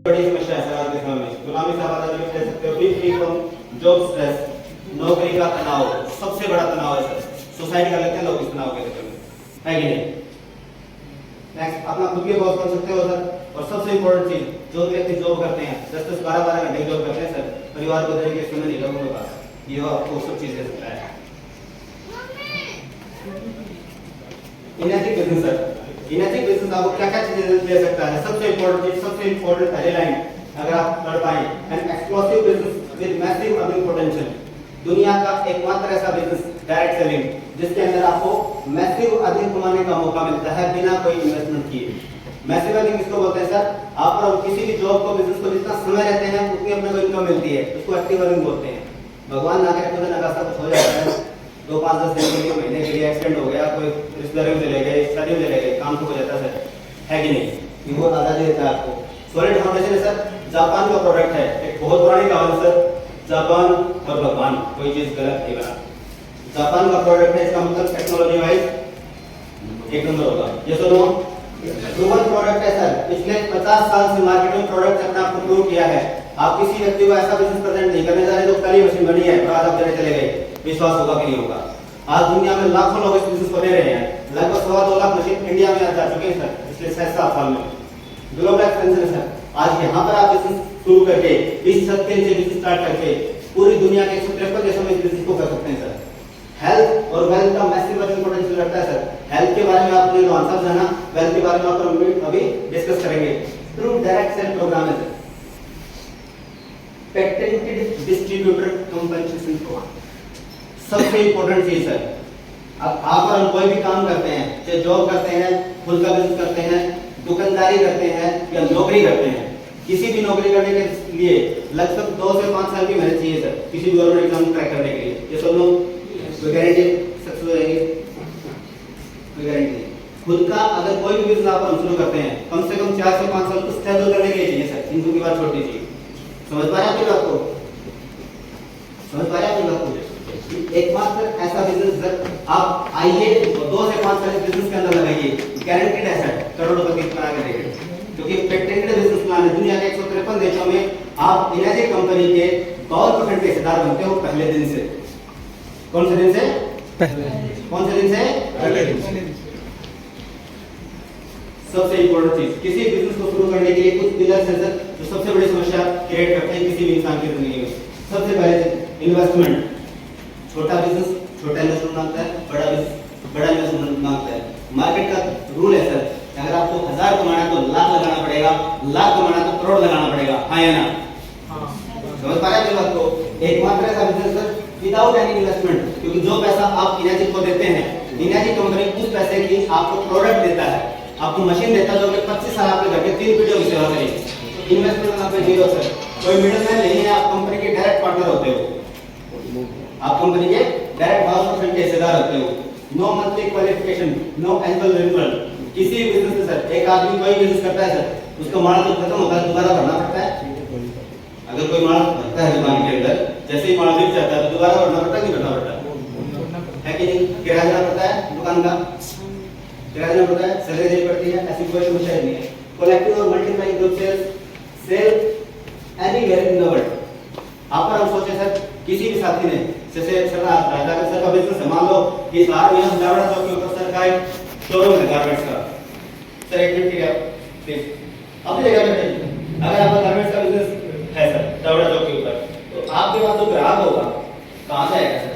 बड़ी समस्या है सर आज के समय में। गुलामी साहब आजादी कह सकते हो, फ्री फ्रॉम जॉब स्ट्रेस, नौकरी का तनाव सबसे बड़ा तनाव है सर। सोसाइटी का लगता है लोग इस तनाव के चक्कर में, है कि नहीं? नेक्स्ट, अपना खुद के बॉस बन सकते हो सर। और सबसे इंपॉर्टेंट चीज, जो व्यक्ति जॉब करते हैं 10-10 12-12 घंटे जॉब करते हैं सर, परिवार को देने के समय नहीं लोगों के पास, ये आपको सब चीज दे सकता है। इनएथिक बिजनेस सर, इनएथिक बिजनेस आपको क्या क्या चीजें दे सकता है? सबसे इंपॉर्टेंट चीज, सबसे इंपॉर्टेंट पहले लाइन अगर आप पढ़ पाए, an explosive business with massive earning potential. दुनिया का एकमात्र ऐसा बिजनेस डायरेक्ट सेलिंग जिसके अंदर आपको मैसिव अर्निंग कमाने का मौका मिलता है बिना कोई इन्वेस्टमेंट किए। मैसिव अर्निंग किसको बोलते हैं सर? आप और किसी भी जॉब को, बिजनेस को जितना समय रहते हैं उतनी अपने को इनकम मिलती है, उसको एक्टिव अर्निंग बोलते हैं। भगवान ना करे खुद नकाशा कुछ हो जाता है, 2-5-10 दिन के लिए, महीने के लिए एक्सीडेंट हो गया, कोई रिश्तेदारों में चले गए, शादी में चले गए, काम तो हो जाता है सर, है कि नहीं? ये बहुत आजादी देता है आपको। सॉलिड फाउंडेशन है सर, जापान का प्रोडक्ट है, एक बहुत पुरानी कहावत सर, जापान और भगवान, कोई चीज गलत नहीं बना। जापान का प्रोडक्ट है, इसका मतलब टेक्नोलॉजी वाइज एक नंबर होगा। ये सुनो, प्रूवन प्रोडक्ट है सर, पिछले 50 साल से मार्केट में प्रोडक्ट अपने आप को प्रूव किया है। आप किसी व्यक्ति को ऐसा बिजनेस प्रेजेंट नहीं करने जा रहे जो पहली मशीन बनी है और आज आप चले गए, विश्वास होगा कि नहीं होगा? आज दुनिया में लाखों लोग इस बिजनेस को ले रहे हैं, लगभग 2.25 लाख मशीन इंडिया में आ जा चुके हैं सर पिछले 6-7 साल में। ग्लोबल एक्सपेंशन सर, आज यहाँ पर आप बिजनेस शुरू करके, इस छत के नीचे बिजनेस स्टार्ट करके पूरी दुनिया के 153 देशों में इस बिजनेस को कर सकते हैं सर। हेल्थ और वेल्थ का मैसिव अर्निंग पोटेंशियल रखता है सर। हेल्थ के बारे में आपने रोहन साहब जाना, वेल्थ के बारे में आप अभी डिस्कस करेंगे। थ्रू डायरेक्ट सेल प्रोग्राम है sir, patented distributor compensation program, सबसे इंपॉर्टेंट चीज है। अब आप और हम कोई भी काम करते हैं, चाहे जॉब करते हैं, खुद का बिजनेस करते हैं, दुकानदारी करते हैं या नौकरी करते हैं, किसी भी नौकरी करने के लिए लगभग 2 से 5 साल की मेहनत चाहिए सर, किसी भी गवर्नमेंट एग्जाम क्रैक करने के लिए। ये सब लोग कोई गारंटी सक्सेस हो जाएंगे? कोई गारंटी नहीं। खुद का अगर कोई भी बिजनेस आप शुरू करते हैं, कम से कम 4 से 5 साल तो स्टेबल करने के लिए चाहिए सर। इनको की बात छोड़ दीजिए, समझ पा रहे हैं आपकी बात को? समझ पा रहे हैं आपकी बात को? एकमात्र ऐसा बिजनेस सर, आप आइए 2 से 5 साल बिजनेस के अंदर लगाइए, गारंटीड ऐसा करोड़ों रुपए की बना के देंगे, क्योंकि पेटेंटेड बिजनेस प्लान है। दुनिया के 153 देशों में आप इनएथिक कंपनी के 100% के हिस्सेदार बनते हो पहले दिन से। कौन से दिन से? पहले। कौन से दिन से? पहले दिन से। सबसे इंपॉर्टेंट चीज, किसी बिजनेस को शुरू करने के लिए कुछ पिलर्स हैं सर जो सबसे बड़ी समस्या क्रिएट करते हैं किसी भी इंसान की जिंदगी में। सबसे पहले इन्वेस्टमेंट। छोटा बिजनेस छोटा इन्वेस्टमेंट मांगता है, बड़ा बिजनेस बड़ा इन्वेस्टमेंट मांगता है। मार्केट का रूल है सर, अगर आपको 1000 कमाना है तो लाख लगाना पड़ेगा, लाख कमाना है तो करोड़ लगाना पड़ेगा, हाँ या ना? समझ पा रहे हैं बात को? एकमात्र ऐसा business sir without any investment, क्योंकि जो पैसा आप इनएथिक को देते हैं, इनएथिक कंपनी उस पैसे की आपको प्रोडक्ट देता है, आपको मशीन देता है जो कि 25 साल आपके घर के 3 पीढ़ियों की सेवा करेगी। इन्वेस्टमेंट आपका जीरो सर, कोई मिडलमैन नहीं है, आप कंपनी के डायरेक्ट पार्टनर होते हो, आप कंपनी के डायरेक्ट 12% के हिस्सेदार होते हो। No monthly qualification, no annual renewal. किसी बिजनेस में सर, एक आदमी कोई बिजनेस करता है सर, उसका मॉडल तो खत्म होता है, दोबारा भरना पड़ता है। अगर कोई मॉडल भरता है दुकान के अंदर, जैसे ही मॉडल बिक जाता है तो दोबारा भरना पड़ता है, नहीं भरना पड़ता है कि नहीं? किराया देना पड़ता है दुकान का, किराया देना पड़ता है, सैलरी देनी पड़ती है, ऐसी कोई समस्या नहीं है। कलेक्टिव और multiplying group sale anywhere in the world. आप पर हम सोचे सर, किसी भी साथी ने, जैसे सर राजा सर का बिजनेस है, मान लो कि बाहर यहाँ जावड़ा चौक के ऊपर सर का एक शोरूम है गारमेंट्स का सर, एक मिनट ठीक है प्लीज अपनी जगह पे बैठिए। अगर आपका गारमेंट्स का बिजनेस है सर जावड़ा चौक के ऊपर, तो आपके पास जो ग्राहक होगा कहाँ से आएगा सर?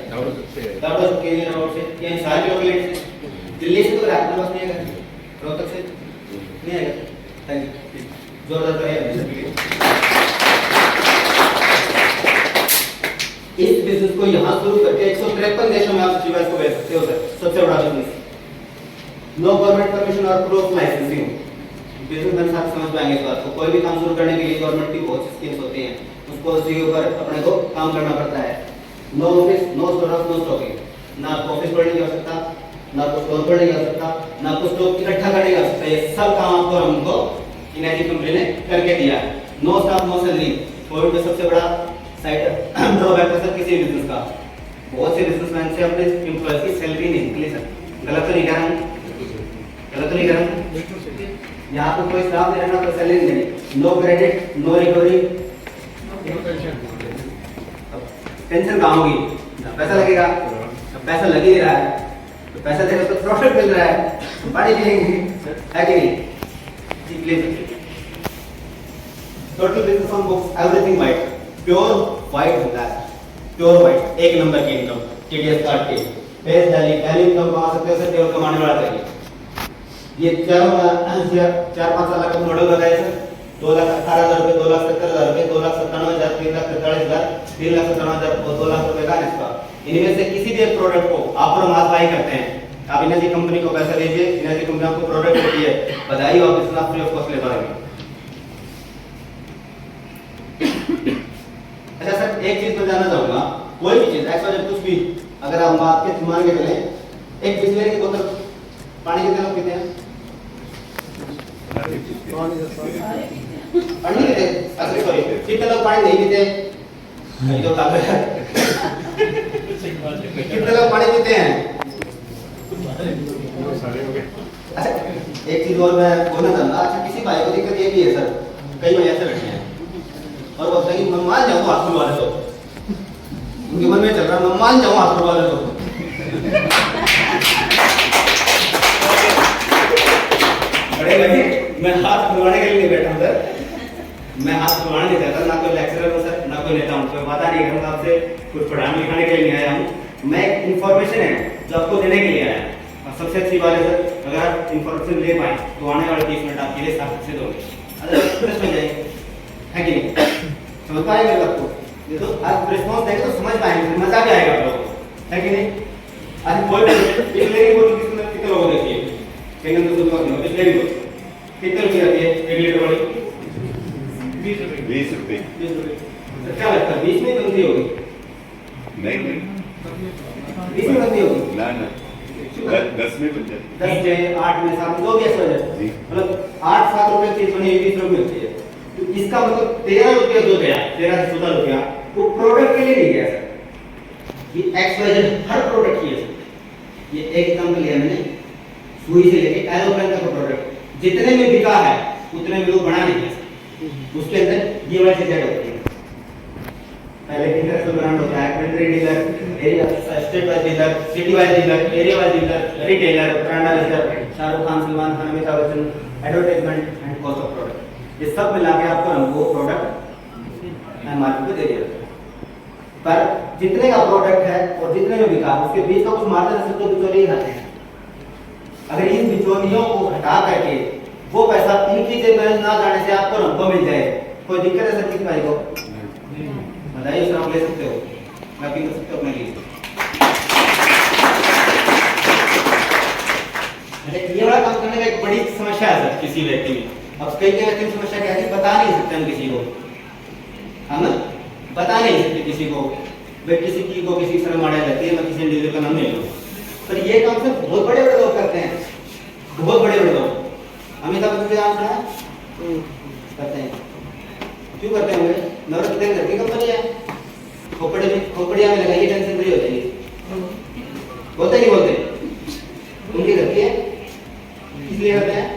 जावड़ा चौक के रोड से, या सारे लोकेलिटी से, दिल्ली से तो ग्राहक के पास नहीं आएगा, रोहतक से नहीं आएगा। थैंक यू, जोरदार तालियां। इस बिजनेस को यहाँ शुरू करके 153 देशों में आप जीवास को बेच सकते हो सर, सबसे बड़ा बिजनेस। नो गवर्नमेंट परमिशन और प्रूफ लाइसेंसिंग। बिजनेसमैन साथ समझ पाएंगे इस बात को। कोई भी काम शुरू करने के लिए गवर्नमेंट की बहुत स्कीम्स होती हैं, उसको उसके ऊपर अपने को काम करना पड़ता है। No office, no store, no stocking. ना आपको ऑफिस खोलने की आवश्यकता, ना आपको स्टोर खोलने की आवश्यकता, ना आपको स्टॉक इकट्ठा करने की आवश्यकता। ये सब काम आपको हमको इनएथिक कंपनी ने करके दिया है। No staff, no salary. Covid में सबसे बड़ा साइड ड्रॉबैक है सर किसी बिजनेस का, बहुत से बिजनेसमैन से अपने एम्प्लॉयज की सैलरी नहीं निकली सर। गलत तो नहीं कह रहा हूँ? गलत तो नहीं कह रहा हूँ? यहाँ पे कोई स्टाफ नहीं रहना, कोई सैलरी नहीं, no credit, no recovery, tension कहाँ होगी? पैसा लगेगा, पैसा लग ही रहा है, तो पैसा देगा तो प्रॉफिट मिल रहा है, तो पानी पिएंगे, है कि नहीं? जी please. Total business on books everything white, pure white होता है, प्योर वाइट, एक नंबर की इनकम टीडीएस काट के फेस वैल्यू इनकम कमा सकते हो सर, केवल कमाने वाला चाहिए। ये 4-5 साल का मॉडल बताया सर, 2,18,000 रुपए, 2,70,000 रुपए, 2,97,000, 3,43,000, 3,97,000, 2 लाख रुपए का इसका। इनमें से किसी भी एक प्रोडक्ट को आप और मास बाई करते हैं, आप एनर्जी कंपनी को पैसा दीजिए, एनर्जी कंपनी आपको प्रोडक्ट देती है, बताइए आप इतना फ्री ऑफ कॉस्ट ले पाएंगे? अच्छा सर, एक चीज मैं जानना चाहूंगा, कोई भी चीज एक्स कुछ भी अगर आप मार्केट मान के चले, एक बिस्लेरी की बोतल पानी कितने लोग पीते हैं? पानी नहीं पीते, अच्छा सॉरी, कितने लोग पानी नहीं पीते? नहीं तो ताकत है। कितने लोग पानी पीते हैं? अच्छा एक चीज और मैं बोलना चाहूंगा, अच्छा किसी भाई को दिक्कत ये भी है सर, कई भाई ऐसे बैठे हैं और बोलते हैं कि मैं मान जाऊँ हाथ खुलवा दो, उनके मन में चल रहा है मैं मान जाऊँ हाथ खुलवा दो। बड़े भाई मैं हाथ खुलवाने के लिए नहीं बैठा हूँ सर, मैं हाथ खुलवाने नहीं चाहता, ना कोई लेक्चरर हूँ सर, ना कोई नेता हूँ, कोई पता नहीं हम आपसे कुछ पढ़ाने लिखाने के लिए आया हूँ, मैं एक इन्फॉर्मेशन है जो आपको देने के लिए आया हूँ। और सबसे अच्छी बात है सर, अगर आप इन्फॉर्मेशन ले पाए तो आने वाले 30 मिनट आपके लिए सार्थक सिद्ध होंगे, इंटरेस्ट में जाएंगे, है कि नहीं? समझ पाएंगे आपको, ये तो आप रिस्पॉन्स देंगे तो समझ पाएंगे, मजा भी आएगा आप लोगों को, है कि नहीं? आज कोई बिस्लेरी बोतल कितने लोगों देखी है? कितने रुपए आती है 1 लीटर वाली? 20 रुपए। क्या लगता है 20 में बनती होगी? नहीं 20 में बनती होगी? ना 10 में बन जाती है, 10 में 8 में 7 में जो भी ऐसा हो जाए, मतलब 8-7 रुपए चीज बनी 20 रुपए मिलती है, तो इसका मतलब 13 रुपया जो गया, 13 से 14 रुपया वो प्रोडक्ट के लिए नहीं गया सर, ये एक्सवाइजेड हर प्रोडक्ट की है सर। ये एक एग्जांपल लिया मैंने, सुई से लेके एरोप्लेन तक का प्रोडक्ट जितने में बिका है उतने में लोग बना नहीं है, उसके अंदर ये वाली चीजें होती है। पहले इंटरनेशनल ब्रांड होता है, country dealer, area state wise dealer, city wise dealer, area wise dealer, retailer, brand ambassador, Shahrukh Khan, Salman Khan, Amitabh Bachchan, advertisement and cost of product, ये सब मिला के आपको वो प्रोडक्ट एमआरपी पे दे दिया। पर जितने का प्रोडक्ट है और जितने में बिका उसके बीच का कुछ मार्जिन से तो बिचौलिए खाते हैं। अगर इन बिचौलियों को हटा करके वो पैसा इनकी जेब में ना जाने से आपको हमको मिल जाए, कोई दिक्कत है सर किसी भाई को? बताइए सर, आप ले सकते हो, मैं भी कर सकते हो अपने लिए। ये वाला काम करने का एक बड़ी समस्या है सर किसी व्यक्ति में। अब कई व्यक्ति की समस्या क्या है कि बता नहीं सकते हम किसी को, हम बता नहीं सकते किसी को, वे किसी की को किसी शर्म आ जाती है, मैं किसी इंडिविजुअल का नाम नहीं लूँ, पर ये काम सिर्फ बहुत बड़े बड़े लोग करते हैं, बहुत बड़े बड़े लोग। अमिताभ बच्चन का नाम सुना है? करते हैं, क्यों करते होंगे? नवरत्न घर की कंपनी है, खोपड़िया में लगाइए, टेंशन फ्री हो जाएगी। बोलते नहीं बोलते? उनकी घर की है, इसलिए करते हैं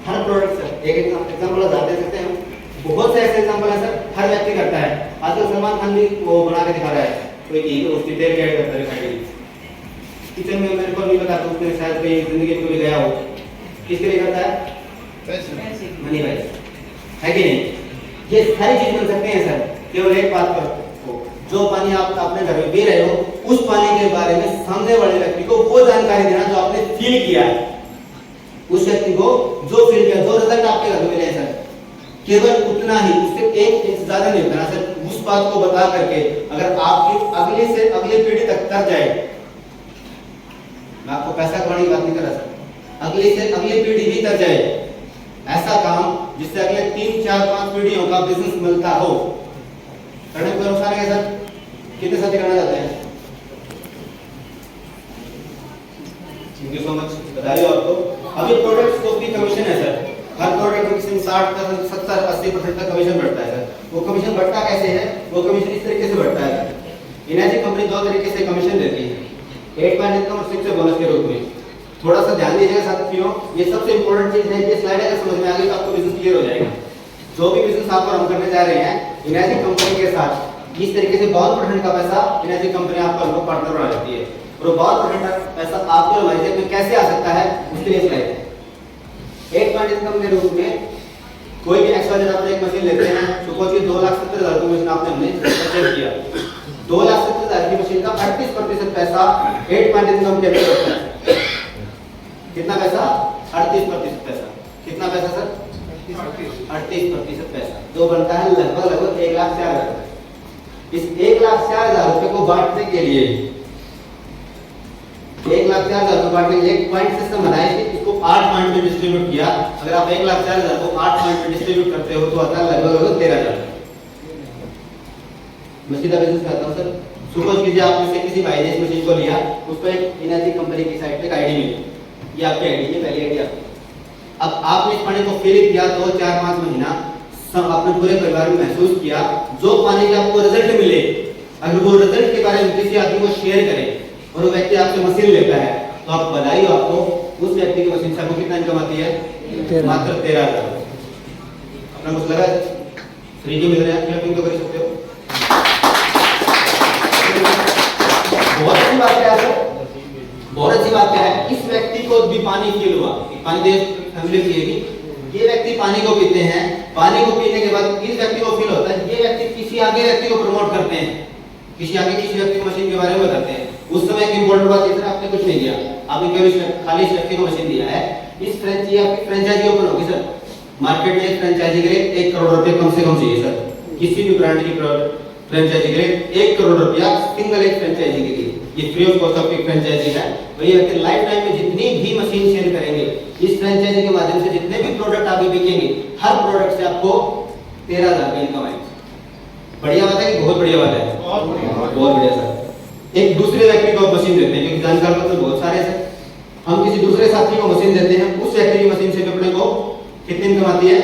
हर प्रोडक्ट सर। एक एग्जांपल दे सकते हैं, बहुत से ऐसे एग्जांपल है सर, हर व्यक्ति करता है। आजकल सलमान खान भी वो बना के दिखा रहा है, कोई की उसकी तेल ऐड करता है किचन में, मेरे को नहीं पता तो उसने शायद कहीं जिंदगी में भी गया हो, किसके लिए करता है? मनी भाई, है कि नहीं? ये सारी चीज बन सकते हैं सर, केवल एक बात पर जो पानी आप अपने घर में पी रहे हो उस पानी के बारे में सामने वाले व्यक्ति को वो जानकारी देना जो आपने फील किया है, उस व्यक्ति को जो फील किया, जो रिजल्ट आपके घर में मिले सर, केवल उतना ही, उससे एक इंच ज्यादा नहीं होता सर। उस बात को बता करके अगर आपकी अगली से अगली पीढ़ी तक तर जाए, मैं आपको पैसा कमाने की बात नहीं कर रहा सर, अगली से अगली पीढ़ी भी तर जाए, ऐसा काम जिससे अगले 3-4-5 पीढ़ियों का बिजनेस मिलता हो, करने को नुकसान है सर। कितने साथी करना चाहते हैं? थैंक यू सो मच, बताइए आपको। अभी प्रोडक्ट्स को भी कमीशन है सर, हर प्रोडक्ट में 60-70-80% तक कमीशन बढ़ता है सर। वो कमीशन बढ़ता कैसे है? वो कमीशन इस तरीके से बढ़ता है, एनर्जी कंपनी 2 तरीके से कमीशन देती है, 8 पॉइंट इनकम और 6 बोनस के रूप में। थोड़ा सा ध्यान दीजिएगा साथियों, ये सबसे इंपॉर्टेंट चीज है। ये स्लाइड अगर समझ में आ गई तो आपको बिजनेस क्लियर हो जाएगा। जो भी बिजनेस आप और हम करने जा रहे हैं इनर्जी कंपनी के साथ, इस तरीके से 52% का पैसा इनर्जी कंपनी आपका लोग पार्टनर बना देती है, और 52% पैसा आपके हमारे जेब में कैसे आ सकता है उसके लिए स्लाइड है। 8 पॉइंट इनकम के रूप में कोई भी एक्स्ट्रा जब आप एक मशीन लेते हैं, सपोज कि 2,70,000 की मशीन आपने हमने परचेज किया, 2,70,000 की मशीन का 38% पैसा 8 पॉइंट इनकम के अंदर होता है। कितना पैसा? 38% पैसा। कितना पैसा सर? 38% पैसा, जो बनता है लगभग 1,04,000। इस 1,04,000 रुपए को बांटने के लिए 1,04,000 को बांटने के लिए एक पॉइंट सिस्टम बनाया कि इसको 8 पॉइंट में डिस्ट्रीब्यूट किया। अगर आप 1,04,000 को 8 पॉइंट में डिस्ट्रीब्यूट करते हो तो आता है लगभग 13,000। मैं सीधा बिजनेस करता हूं सर। सपोज कीजिए आपने से किसी भाई ने इस मशीन को लिया, उसको एक इनर्जी कंपनी की साइट पे आईडी मिली, ये आपकी आईडी है, पहली आईडी आपकी। अब आपने इस पानी को फिल किया 2, 4, 5 महीना, सब अपने पूरे परिवार में महसूस किया, जो पानी का आपको रिजल्ट मिले, अगर वो रिजल्ट के बारे में किसी आदमी को शेयर करें और वो व्यक्ति आपसे मशीन लेता है, तो आप बधाई हो आपको, उस व्यक्ति की मशीन से आपको कितना इनकम आती है? मात्र 13,000। अपना कुछ लगा फ्री के मिल रहे हैं, क्लैपिंग तो कर सकते हो। बहुत अच्छी बात क्या है सर? बहुत अच्छी बात क्या है? इस व्यक्ति को भी पानी फील हुआ, पानी दे फैमिली पिएगी, ये व्यक्ति पानी को पीते हैं, पानी को पीने के बाद इस व्यक्ति को फील होता है, ये व्यक्ति किसी आगे व्यक्ति को प्रमोट करते हैं, किसी व्यक्ति को मशीन के बारे में बताते हैं। उस समय एक इंपॉर्टेंट बात ये सर, आपने कुछ नहीं किया, आपने केवल खाली इस व्यक्ति को मशीन दिया है। इस फ्रेंचाइजी ओपन होगी सर, मार्केट में एक फ्रेंचाइजी के लिए 1 करोड़ रुपए कम से कम चाहिए सर। किसी भी ब्रांड की फ्रेंचाइजी के लिए 1 करोड़ रुपया सिंगल एक फ्रेंचाइजी के लिए, ये free of cost of franchisee है। वही आपके लाइफ टाइम में जितनी भी मशीन सेल करेंगे इस फ्रेंचाइजी के माध्यम से, जितने भी प्रोडक्ट आगे बिकेंगे, हर प्रोडक्ट से आपको 13,000 का इनकम आएगी। बढ़िया बात है कि बहुत बढ़िया बात है? बहुत बढ़िया सर। एक दूसरे व्यक्ति को मशीन देते हैं, क्योंकि जानकार तो बहुत सारे हैं। हम किसी दूसरे साथी को मशीन देते हैं, उस व्यक्ति की मशीन से अपने को कितनी इनकम आती है?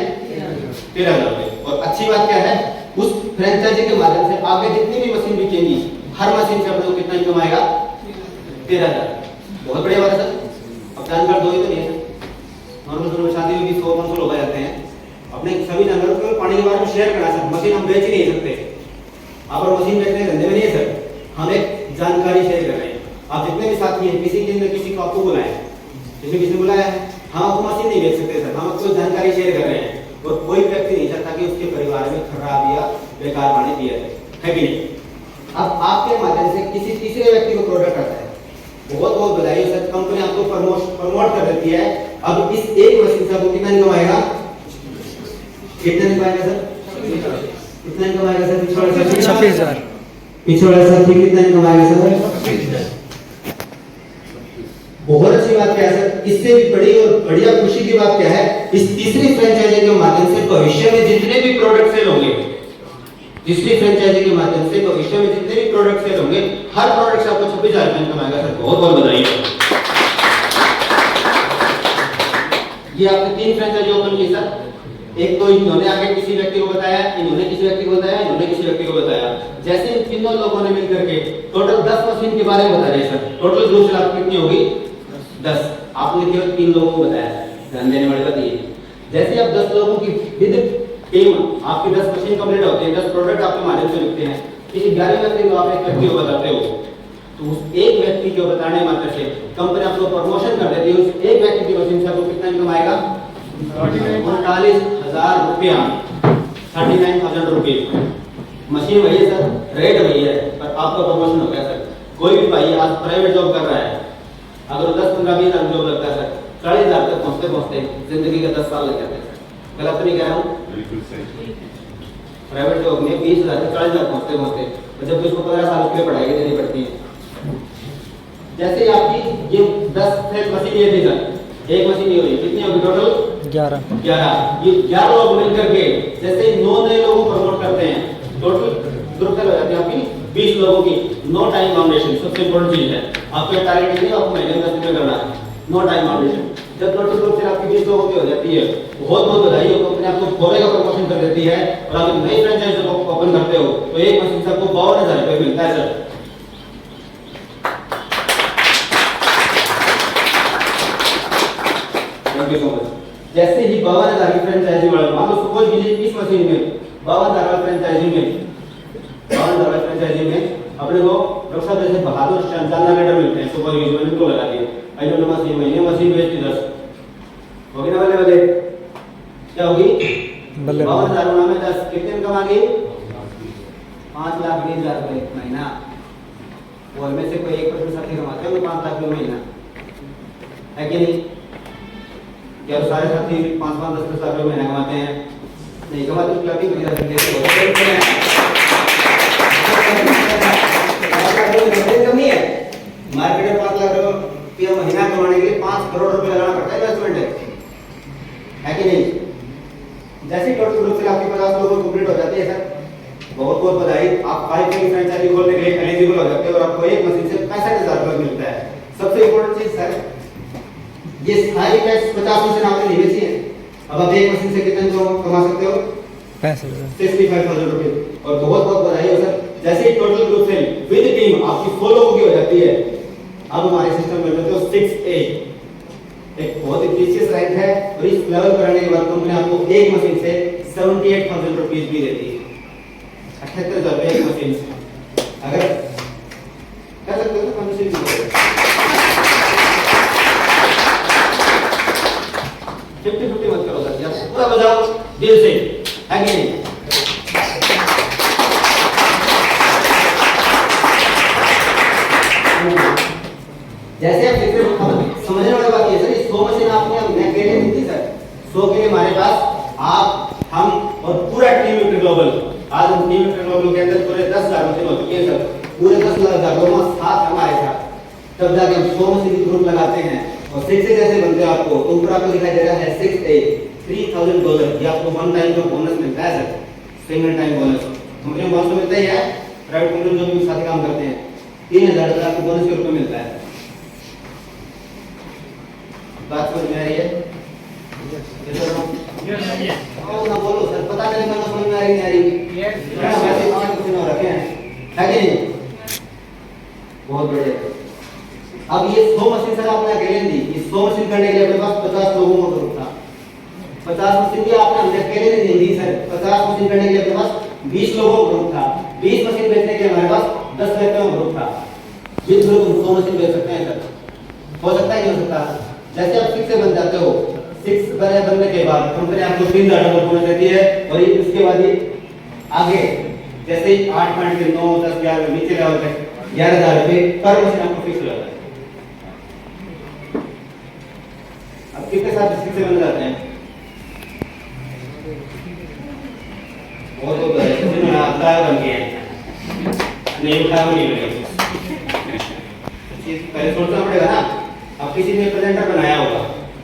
13,000 रुपए। और अच्छी बात क्या है, उस फ्रेंचाइजी के माध्यम से आगे जितनी भी मशीन बिकेंगी, हर मशीन से अपने को कितना इनकम आएगा? 13,000। बहुत बढ़िया बात है सर। अब जानकार दो ही तो नहीं है सर, नॉर्मल शादी में भी 100-500 लोग आ जाते हैं। अपने सभी जानकारों को पानी के बारे में शेयर करना सर। मशीन हम बेच ही नहीं सकते, आप और मशीन बेचने धंधे में नहीं है सर, हम एक जानकारी शेयर कर रहे हैं। आप जितने भी साथी हैं, किसी दिन किसी को आपको बुलाया, किसी बुलाया है, हम आपको मशीन नहीं बेच सकते सर, हम आपको जानकारी शेयर कर रहे हैं। और कोई व्यक्ति नहीं चाहता कि उसके परिवार में खराब या बेकार पानी पिया जाए, है कि नहीं? अब आपके माध्यम से किसी तीसरे व्यक्ति को प्रोडक्ट आता है, बहुत बहुत बधाई सर, कंपनी आपको प्रमोट कर देती है। अब इस एक मशीन से आपको कितना इनकम आएगा? कितना इनकम आएगा सर? कितना इनकम आएगा सर? 26,000। पीछे वाला साथी कितना इनकम आएगा सर? बहुत अच्छी बात क्या है सर? इससे भी बड़ी और बढ़िया खुशी की बात क्या है, इस तीसरी फ्रेंचाइजी के माध्यम से भविष्य में जितने भी प्रोडक्ट सेल होंगे, तीसरी फ्रेंचाइजी के माध्यम से भविष्य में जितने भी प्रोडक्ट सेल होंगे, हर प्रोडक्ट से आपको 26,000 इनकम आएगा सर। बहुत बहुत बधाई। ये आपने 3 फ्रेंचाइजी ओपन की सर। एक तो इन्होंने आगे किसी व्यक्ति को बताया, इन्होंने किसी व्यक्ति को बताया, इन्होंने किसी व्यक्ति को बताया। जैसे इन तीनों लोगों ने मिलकर के टोटल 10 मशीन के बारे में बता रहे सर। टोटल ग्रुप से आपकी कितनी होगी? 10। आपने केवल 3 लोगों को बताया। ध्यान देने वाली बात ये, जैसे आप 10 लोगों की विद टीम आपकी 10 मशीन कंप्लीट होती है, 10 प्रोडक्ट आपके माध्यम से बिकते हैं, किसी 11 व्यक्ति को आप एक व्यक्ति को बताते हो, तो उस एक व्यक्ति को बताने मात्र से कंपनी आपको प्रमोशन कर देती है। उस एक व्यक्ति की मशीन से आपको कितना इनकम आएगा? 39,000 रुपया। 39,000 रुपये। मशीन वही है सर, रेट वही है, पर आपका प्रमोशन हो गया सर। कोई भी भाई आज प्राइवेट जॉब कर रहा है, अगर 10, 15, 20 हजार जॉब लगता है सर, 40,000 तक पहुंचते जिंदगी का 10 साल लग जाते हैं। गलत तो नहीं कह रहा हूँ? बिल्कुल सही। प्राइवेट जॉब में 20,000 से 40,000 पहुंचते और जब उसको 15 साल के लिए पढ़ाई देनी पड़ती है। जैसे आपकी ये 10 मशीन ये थी सर, एक मशीन ये हुई, कितनी होगी टोटल? 11। ये 11 लोग मिलकर के जैसे 9 नए लोगों को प्रमोट करते हैं, टोटल ग्रुप हो जाती है आपकी 20 लोगों की। नो टाइम फाउंडेशन सबसे इंपॉर्टेंट चीज है। आपका टारगेट नहीं, आपको महीने में 10 रुपये करना है। नो टाइम फाउंडेशन जब टोटल ग्रुप से आपकी 20 लोगों की हो जाती है, बहुत बहुत बधाई हो, कंपनी आपको पूरे का प्रमोशन कर देती है। और आप नई फ्रेंचाइजी ओपन करते हो तो एक मशीन से आपको 52,000 रुपये मिलता है सर। जैसे ही 52,000 की फ्रेंचाइजी वाले, मान लो सपोज कीजिए इस मशीन में 52,000 फ्रेंचाइजी में अपने को डॉक्टर साहब जैसे बहादुर शानदार लेटर मिलते हैं, सुपर यूज में इनको लगा दिए, आई मशीन बेचती 10 होगी ना, बल्ले बल्ले क्या होगी, 52,000 में 10 कितने में कमा गई, 5,20,000 रुपए महीना। और में से कोई 1% साथी कमाते हैं 5 लाख रुपए महीना, है कि नहीं? क्या सारे साथी 5-5, 10 लाख रुपए महीना कमाते हैं? नहीं कमाते, क्या भी महीना कमी है। मार्केट में 5 लाख रुपया महीना कमाने के लिए 5 करोड़ रुपए लगाना पड़ता है, इन्वेस्टमेंट है कि नहीं? जैसे टोटल ग्रुप से आपके 50 लोगों कंप्लीट हो जाती है सर, बहुत बहुत बधाई, आप 5 की फ्रेंचाइजी खोलने के लिए एलिजिबल हो जाते हैं और आपको एक मशीन से 65,000 रुपए मिलता है। सबसे इंपॉर्टेंट चीज सर, ये सारी कैश 50 मशीन आपने नहीं बेची है, अब आप एक मशीन से कितने कमा सकते हो, 65,000 रुपए। और बहुत बहुत बधाई हो सर, जैसे ही total group sale with team आपकी 100 लोगों की हो जाती है, अब हमारे सिस्टम में जो 6A एक बहुत ही प्रीशियस रैंक है, और इस लेवल पर आने के बाद कंपनी आपको एक मशीन से 78,000 रुपीस भी देती है, 78,000 रुपए एक मशीन से। अगर कर सकते हो तो कम से कम 50-50 मत करो सर, पूरा बजाओ दिल से, है कि नहीं? जैसे आप देखते हो, समझने वाली बात ये सर, 100 मशीन आपने हमने अकेले नहीं दी सर, 100 के लिए हमारे पास आप, हम और पूरा टीम न्यूट्री ग्लोबल, आज हम टीम न्यूट्री ग्लोबल के अंदर पूरे 10,000 मशीन हो चुकी है सर, पूरे 10,000 लोगों साथ हमारे साथ, तब जाके हम 100 मशीन की ग्रुप लगाते हैं। और 6 से जैसे बनते हैं आपको, तो ऊपर आपको दिखाई दे रहा है 6A $3,000, ये आपको 1 टाइम का बोनस मिलता है sir, single time bonus. Company में बोनस मिलता ही है, प्राइवेट कंपनी जो भी साथ काम करते हैं 3,000 का आपको बोनस के रूप में मिलता है। बात समझ में आ रही है? ना बोलो सर, पता नहीं मैं समझ में आ रही नहीं आ रही, वैसे 5 क्वेश्चन और रखे हैं, है कि नहीं? बहुत बढ़िया। अब ये 100 मशीन सर आपने अकेले दी, ये 100 मशीन करने के लिए अपने पास 50 लोगों का ग्रुप था, 50 मशीन भी आपने हमने अकेले नहीं दी सर, 50 मशीन करने के लिए अपने पास 20 लोगों का ग्रुप था, 20 मशीन बेचने के लिए हमारे पास 10 व्यक्तियों का ग्रुप था, 20 लोग 100 मशीन बेच सकते हैं सर, हो सकता है नहीं हो सकता? जैसे आप 6 से बन जाते हो, 6 बनने के बाद कंपनी आपको 3,000 डॉलर बोनस देती है, और ये उसके बाद ये आगे जैसे ही 8.9, 10, 11 नीचे लेवल तक 11,000 रुपए पर मशीन आपको फिक्स हो जाता है। अब कितने साथ 6 से बन जाते हैं? और तो बन गए नहीं उठाया नहीं बनेगा, पहले सोचना पड़ेगा ना। अब किसी ने प्रेजेंटर बनाया होगा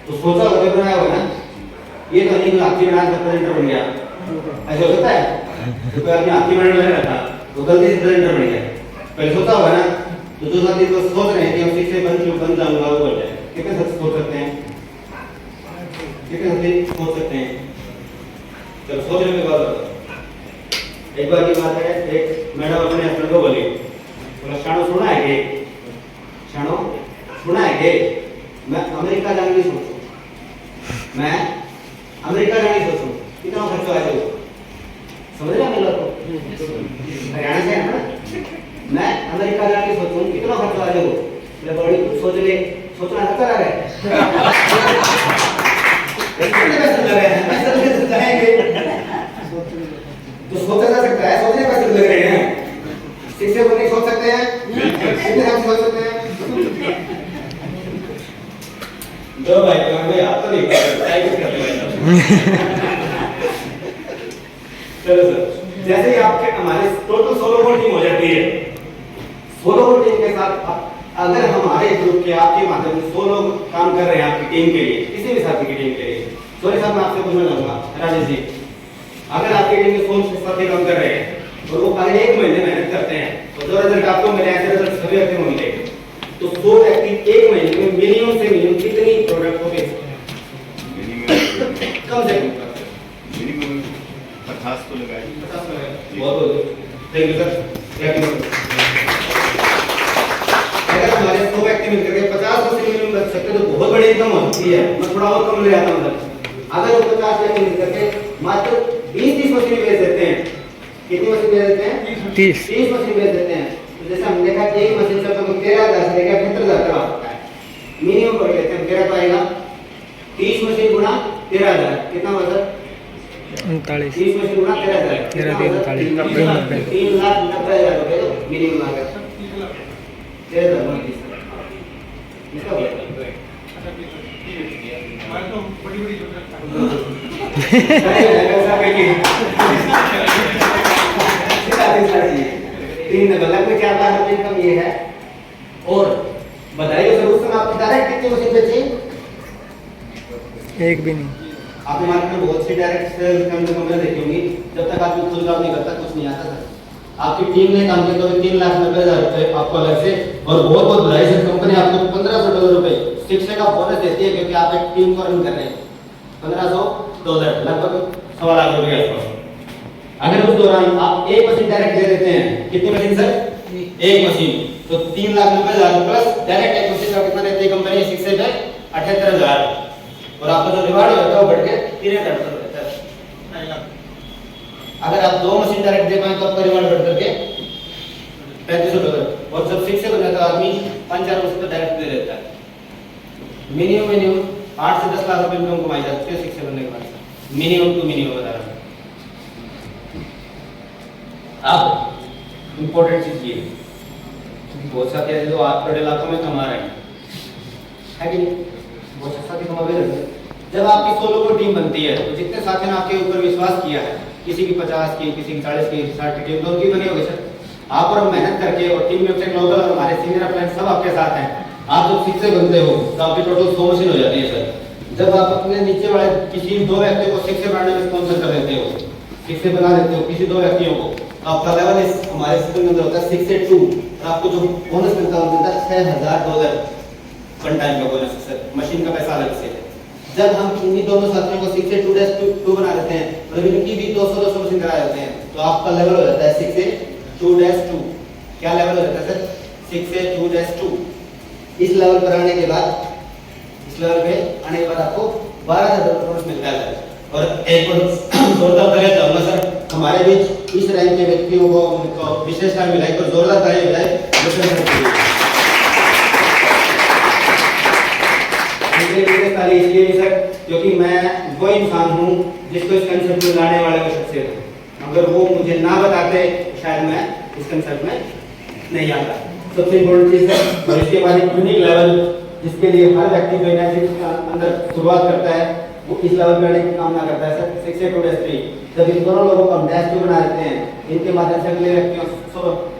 तो सोचा होगा बनाया होगा ना, ये तो नहीं आपकी बना के प्रेजेंटर बन गया, ऐसा हो सकता है? तो कोई अपने आपकी बनाने लगा था तो गलती से प्रेजेंटर बन गया, पहले सोचा होगा ना। तो जो साथी तो सोच रहे हैं कि हम 6 से बन जाऊंगा वो बोल रहे हैं, कितने साथी सोच सकते हैं, कितने साथी सोच सकते हैं? चलो सोचने के बाद एक बार की बात है, एक मैडम अपने हस्बैंड को बोली, बोला शानो सुना है कि, शानो सुना है कि मैं अमेरिका जाने की सोचूं, मैं अमेरिका जाने की सोचूं, कितना खर्चा आएगा? समझ रहे हैं मेरा को? हरियाणा से है ना? मैं अमेरिका जाने की सोचूं, कितना खर्चा आएगा? मैं बड़ी सोच ले, सोचना खर्चा लग रहा है, कितने पैसे लग रहे हैं? पैसे लग जाएंगे तो सोचा जा सकता है, सोचने पैसे लग रहे हैं, 6 से बनने सोच सकते हैं, कितने हम सोच सकते हैं? दो भाई भाई आप तो नहीं चलो सर, जैसे ही आपके हमारे टोटल 100 लोगों की टीम हो जाती है, 100 लोगों की टीम के साथ अगर हमारे ग्रुप के आपके माध्यम से 100 लोग काम कर रहे हैं आपकी टीम के लिए, किसी भी साथी की टीम के लिए, सॉरी साहब मैं आपसे पूछना चाहूंगा राजेश जी, अगर आपकी टीम में 100 साथी काम कर रहे हैं और वो अगर 1 महीने मेहनत करते हैं और जो रिजल्ट आपको मिले ऐसे रिजल्ट सभी व्यक्ति को मिले, तो 100 व्यक्ति 1 महीने में मिनिमम से मिनिमम कितनी प्रोडक्ट को बेच सकते हैं? कम से कम मिनिमम 50 तो लगाए, 50 लगाए, बहुत बहुत थैंक यू सर। अगर हमारे 100 व्यक्ति मिलकर के 50 मिनिमम बच सकते तो बहुत बड़ी इनकम होती है। मैं थोड़ा और कम ले आता हूं सर, अगर वो 50 लाख इन्वेस्ट करके मात्र 20-30 मशीन बेच देते हैं, कितनी मशीन बेच देते हैं? 30 मशीन बेच देते हैं। तो जैसे हमने देखा कि एक मशीन से तो 13,000 से लेकर 78,000 तक आ सकता है, मिनिमम कर लेते हैं। 13 तो आएगा 30 मशीन गुना 13,000 कितना हुआ सर? 39 30 मशीन गुना 13,000 13 39 3,90,000 रुपए तो मिनिमम आ गया। 13,000 इसका हुआ तीन लगभग में 4 लाख रुपए इनकम ये है। और बताइए सर उस समय आपने डायरेक्ट कितनी मशीन बेची? एक भी नहीं। आपने मार्केट में बहुत सी डायरेक्ट सेल कंपनी देखी होंगी, जब तक आपको खुद काम नहीं करता कुछ नहीं आता सर। आपकी टीम ने काम किया तो 3,90,000 रुपए आपको अलग से, और बहुत बहुत बधाई सर, कंपनी आपको $1,500 रुपए शिक्षा का बोनस देती है क्योंकि आप एक टीम को रन कर रहे हैं। $1,500 लगभग 1.25 लाख रुपए के आसपास। अगर उस दौरान आप एक मशीन डायरेक्ट दे देते हैं, कितनी मशीन सर? एक मशीन, तो 3,90,000 प्लस डायरेक्ट एक मशीन का कितना देती है कंपनी? 6 से 78,000, और आपका जो रिवार्ड होता है वो बढ़ के 3,000 रहता है। अगर आप 2 मशीन डायरेक्ट दे पाए तो आपका रिवार्ड बढ़ करके $3,500, और जब 6 से बना तो आदमी 5-4 मशीन तो डायरेक्ट दे देता है। मिनिमम 8 से 10 लाख रुपए इनकम कमाई जाती है 6 से बनने के बाद, मिनिमम टू मिनिमम बता रहा हूं। अब इंपॉर्टेंट चीज ये बहुत साथी ऐसे जो आप बड़े लाखों में कमा रहे हैं कि नहीं? बहुत साथी कमा भी रहे हैं। जब आपकी 100 लोगों की टीम बनती है तो जितने साथी ने आपके ऊपर विश्वास किया है, किसी की 50 की, किसी की 40 की, 60 की टीम, तो उनकी बनी होगी सर। आप और हम मेहनत करके, और टीम में अपने ग्लोबल और हमारे सीनियर अपलाइन सब आपके साथ हैं। आप जब 6 से बनते हो तो आपकी टोटल 100 मशीन हो जाती है सर। जब आप अपने नीचे वाले किसी 2 व्यक्ति को 6 से बढ़ाने में स्पॉन्सर कर देते हो, 6 से बना देते हो किसी 2 व्यक्तियों को, आपका लेवल इस हमारे सिस्टम के अंदर होता है 6 से 2, और आपको जो बोनस मिलता है वो मिलता है $6,000 वन टाइम का बोनस सर, मशीन का पैसा अलग से है। जब हम इन्हीं दोनों साथियों को 6 से 2-2 बना देते हैं और इनकी भी 200 मशीन करा देते हैं, तो आपका लेवल हो जाता है 6 से 2-2। क्या लेवल हो जाता है सर? 6 से 2-2। इस लेवल पर आने के बाद, इस लेवल पे आने के बाद आपको $12,000 बोनस मिलता है। और एक और जोरदार तालियां चाहूंगा सर, हमारे बीच इस रैंक के व्यक्तियों को विशेष टाइम मिला है, तो जोरदार तालियां हो जाए। इसलिए भी सर क्योंकि मैं वो इंसान हूँ जिसको इस कंसेप्ट में लाने वाले को शख्सियत है। अगर वो मुझे ना बताते शायद मैं इस कंसेप्ट में नहीं आता। सबसे इम्पोर्टेंट चीज है, और इसके बाद एक यूनिक लेवल जिसके लिए हर व्यक्ति जो एनर्जी के अंदर शुरुआत करता है वो इस लेवल पे आने की कामना करता है सर। 6 से 2-3 जब इन दोनों लोगों को हम -2 बना देते हैं, इनके माध्यम से अगले व्यक्तियों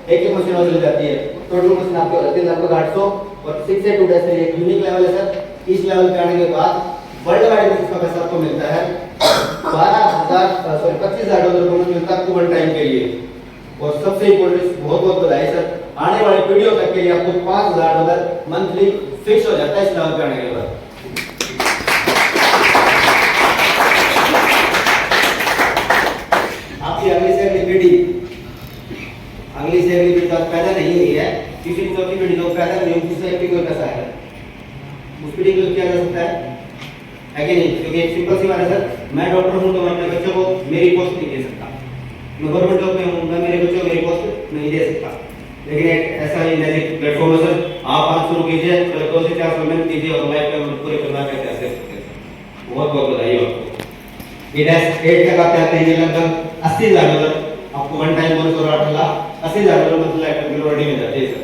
एक मशीन और चली जाती है, टोटल मशीन आपके हो जाती है लगभग 800। और 6 से 2-3 एक यूनिक लेवल है सर। इस लेवल पे आने के बाद वर्ल्ड वाइड इसका पैसा आपको मिलता है $25,000 बोनस मिलता है आपको वन टाइम के लिए। और सबसे इम्पोर्टेंट बहुत बहुत बधाई सर, आने वाली पीढ़ियों तक के लिए आपको $5,000 मंथली फिक्स हो जाता है इस लेवल पे आने के बाद। आपकी अगली से अगली पीढ़ी पैदा नहीं हुई है, किसी चौथी पीढ़ी लोग पैदा नहीं हुई, उससे एक कोई पैसा है उस पीढ़ी को किया जा सकता है कि नहीं? क्योंकि एक सिंपल सी बात है सर, मैं डॉक्टर हूं तो मैं अपने बच्चों को मेरी पोस्ट नहीं दे सकता। मैं गवर्नमेंट जॉब में हूं, मैं मेरे बच्चों को मेरी पोस्ट नहीं दे सकता। लेकिन एक ऐसा ही नैतिक प्लेटफॉर्म है सर, आप आज शुरू कीजिए, 2 से 4 साल मेहनत कीजिए और लाइफ टाइम पूरे परिवार का कैसे दे सकते हैं। बहुत बहुत बधाई हो आपको। ये 8 तक आते हैं, ये लगभग $80,000 आपको वन टाइम बोनस और 8,80,000 मंथली लाइफ टाइम ऑलरेडी मिल जाती है सर।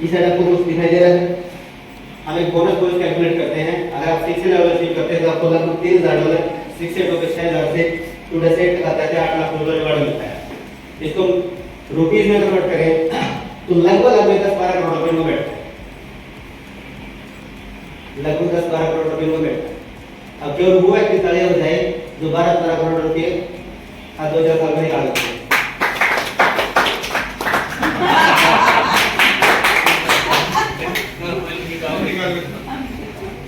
इस साइड आपको कुछ दिखाई दे रहा है, हम एक बोनस कैलकुलेट करते हैं। अगर आप 6 से लेवल अचीव करते हैं तो आपको लगभग $3,000, 6 से 2 के 6,000 से 2-8 तक आता है, $8 लाख रिवार्ड मिलता है। इसको रुपीस में कन्वर्ट करें तो लगभग 10-12 करोड़ रुपए में बैठता है, लगभग 10-12 करोड़ रुपए में बैठता है। अब केवल वो व्यक्ति तालियां बजाए जो 12-13 करोड़ रुपए 2000 साल में निकाल सकते हैं।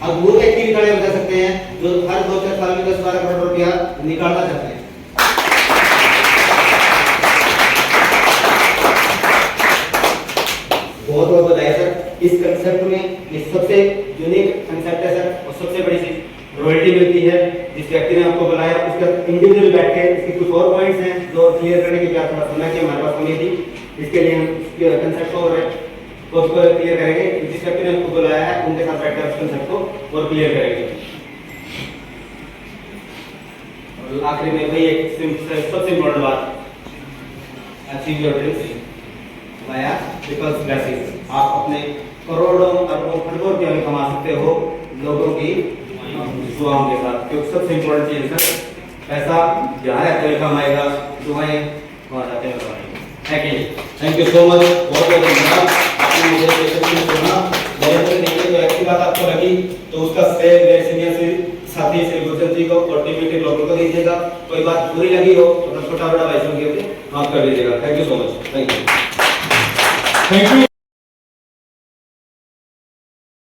अब वो व्यक्ति भी खड़े बता सकते हैं जो हर 2-4 साल में 10-12 करोड़ रुपया निकालना चाहते हैं। बहुत बधाई सर, इस कंसेप्ट में ये सबसे यूनिक कंसेप्ट है सर, और सबसे बड़ी चीज रॉयल्टी मिलती है। जिस व्यक्ति ने आपको बुलाया उसका इंडिविजुअल बैठ के इसके कुछ और पॉइंट्स हैं जो क्लियर करने की क्या थोड़ा समय की हमारे पास कमी थी, इसके लिए हम कंसेप्ट को उसको क्लियर करेंगे। जिस व्यक्ति ने आपको बुलाया है उनके साथ बैठकर उस कंसेप्ट को और क्लियर करेंगे। और आखिरी में भाई एक सबसे इम्पोर्टेंट बात, achieve your dreams via peoples blessings. आप अपने करोड़ों अरबों खरबों रुपया भी कमा सकते हो लोगों की दुआओं के साथ, क्योंकि सबसे इम्पोर्टेंट चीज है सर, पैसा जहाँ है तभी कमाएगा, दुआएं वहाँ जाते हैं कमाएंगे। थैंक यू सो मच, बहुत बहुत धन्यवाद आपने मुझे पेशेंटली सुना। मेरे देखिए तो अच्छी बात आपको लगी तो उसका श्रेय मेरे सीनियर से साथी श्री गुरजन जी को और टीम के लोगों को दीजिएगा। कोई बात बुरी लगी हो तो छोटा बड़ा भाई समझ के माफ कर दीजिएगा। Thank you so much. Thank you.